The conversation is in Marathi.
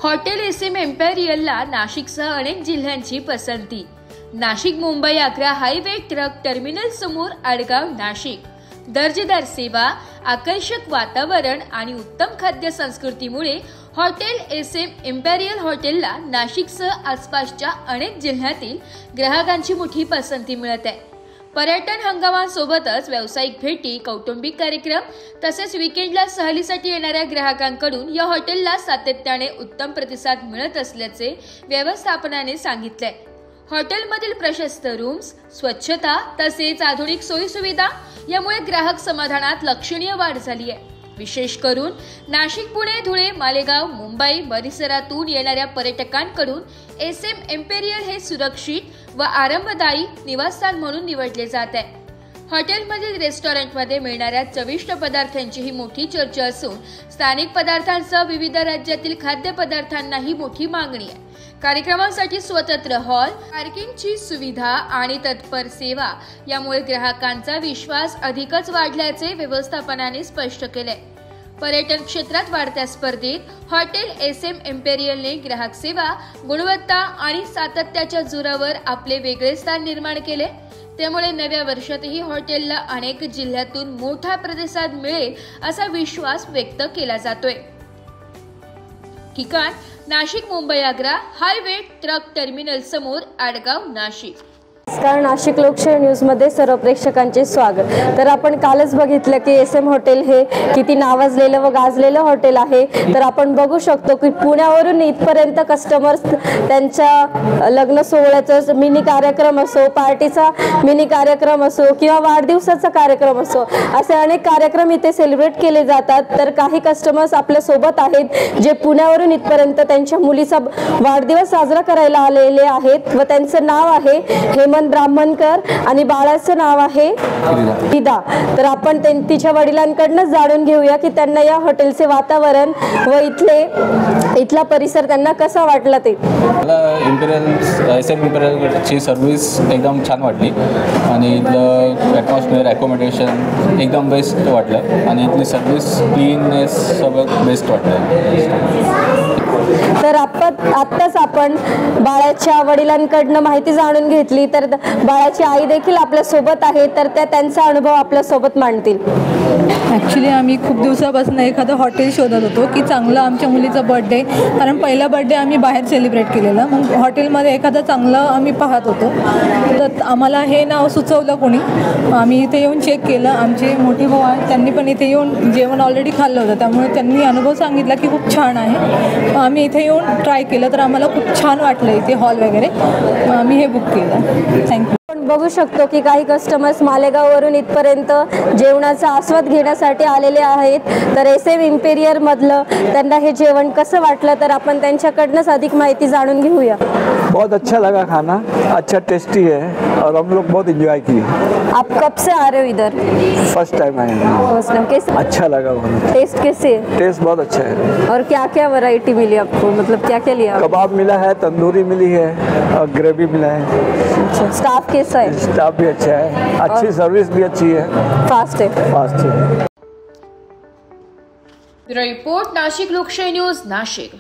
हॉटेल एसएम एम्पेरियलला नाशिकसह अनेक जिल्ह्यांची पसंती। Nashik Mumbai Agra highway truck terminal समोर आडगाव नाशिक। दर्जेदार सेवा, आकर्षक वातावरण आणि उत्तम खाद्य संस्कृतीमुळे हॉटेल एसएम एम्पेरियल हॉटेलला नाशिकसह आसपासच्या अनेक जिल्ह्यातील ग्राहकांची मोठी पसंती मिळत आहे। पर्यटन हंगामासोबतच व्यावसायिक भेटी, कौटुंबिक कार्यक्रम तसेच वीकेंडला सहलीसाठी येणाऱ्या ग्राहकांकडून या हॉटेलला सातत्याने उत्तम प्रतिसाद मिळत असल्याचे व्यवस्थापनाने सांगितले। हॉटेलमधील प्रशस्त रूम्स, स्वच्छता तसेच आधुनिक सोयीसुविधा यामुळे ग्राहक समाधानात लक्षणीय वाढ झाली आहे। विशेष करून नाशिक, पुणे, धुळे, मालेगाव, मुंबई परिसरातून येणाऱ्या पर्यटकांकडून एसएम एम्पेरियल हे सुरक्षित व आरामदायी निवासस्थान म्हणून निवडले जात आहे। हॉटेलमधील रेस्टॉरंटमध्ये मिळणाऱ्या चविष्ट पदार्थांची ही मोठी चर्चा असून स्थानिक पदार्थांसह विविध राज्यातील खाद्यपदार्थांनाही मोठी मागणी आहे। कार्यक्रमांसाठी स्वतंत्र हॉल, पार्किंगची सुविधा आणि तत्पर सेवा यामुळे ग्राहकांचा विश्वास अधिकच वाढल्याचे व्यवस्थापनाने स्पष्ट केले। पर्यटन क्षेत्रात वाढत्या स्पर्धेत हॉटेल एसएम एम्पेरियलने ग्राहक सेवा, गुणवत्ता आणि सातत्याच्या जोरावर आपले वेगळे स्थान निर्माण केले। त्यामुळे नव्या वर्षातही हॉटेलला अनेक जिल्ह्यातून मोठा प्रतिसाद मिळेल असा विश्वास व्यक्त केला जातोय। ठिकाण Nashik Mumbai Agra highway truck terminal समोर आडगाव नाशिक। नमस्कार, नाशिक लोकशाही न्यूजमध्ये सर्व प्रेक्षकांचे स्वागत। तर आपण कालच बघितलं की एसएम हॉटेल हे किती नावाजलेलं व गाजलेलं हॉटेल आहे। तर आपण बघू शकतो की पुण्यावरून इथपर्यंत कस्टमर्स त्यांच्या लग्न सोहळ्याचा मिनी कार्यक्रम असो, पार्टीचा मिनी कार्यक्रम असो किंवा वाढदिवसाचा कार्यक्रम असो, असे अनेक कार्यक्रम इथे सेलिब्रेट केले जातात। तर काही कस्टमर्स आपल्या सोबत आहेत जे पुण्यावरून इथपर्यंत त्यांच्या मुलीचा वाढदिवस साजरा करायला आलेले आहेत व त्यांचं नाव आहे हेमंत ब्राह्मणकर आणि बाळाचं नाव आहे दिदा। तर आपण तिच्या वडिलांकडून जाणून घेऊया की त्यांना या हॉटेलचे वातावरण व इथला परिसर त्यांना कसा वाटला ते। मला एसएम एम्पेरियलची सर्व्हिस एकदम छान वाटली आणि इथलं ॲटमॉस्फिअर, ॲकोमोडेशन एकदम बेस्ट वाटलं आणि इथली सर्व्हिस, क्लीननेस सगळं बेस्ट वाटलं। तर आत्ताच आपण बाळाच्या वडिलांकडून माहिती जाणून घेतली। तर बाळाची आई देखील आपल्या सोबत आहे, तर त्या त्यांचा अनुभव आपल्या सोबत मांडतील। ॲक्च्युली आम्ही खूप दिवसापासून एखादं हॉटेल शोधत होतो की चांगलं आमच्या मुलीचा बर्थडे, कारण पहिला बर्थडे आम्ही बाहेर सेलिब्रेट केलेला, मग हॉटेलमध्ये एखादं चांगलं आम्ही पाहत होतो। तर आम्हाला हे नाव सुचवलं कोणी, आम्ही इथे येऊन चेक केलं। आमचे मोठे भाऊ आहेत, त्यांनी पण इथे येऊन जेवण ऑलरेडी खाल्लं होतं, त्यामुळे त्यांनी अनुभव सांगितला की खूप छान आहे। आम्ही इथे येऊन ट्राय केलं तर आम्हाला खूप छान वाटलं इथे हॉल वगैरे, आम्ही हे बुक केलं। थँक्यू। आपण बघू शकतो की काही कस्टमर्स मालेगाववरून इथपर्यंत जेवणाचा आस्वाद घेण्यासाठी आलेले आहेत। तर एसएम एम्पेरियल मधलं त्यांना हे जेवण कसं वाटलं तर आपण त्यांच्याकडूनच अधिक माहिती जाणून घेऊया। बहुत अच्छा लगा खाना, अच्छा टेस्टी है और हम लोग बहुत एंजॉय किए। आप कब से आ रहे हो इधर? फर्स्ट टाइम आए हैं। First time. कैसे अच्छा लगा बहुत। टेस्ट कैसे है? टेस्ट बहुत अच्छा है। और क्या क्या वैरायटी मिली आपको, मतलब क्या क्या लिया? कबाब मिला है, तंदूरी मिली है और ग्रेवी मिला है। स्टाफ कैसा है? स्टाफ भी अच्छा है, अच्छी सर्विस भी अच्छी है, फास्ट है। फास्ट है। ब्युरो रिपोर्ट, नाशिक लोकशाही न्यूज, नाशिक।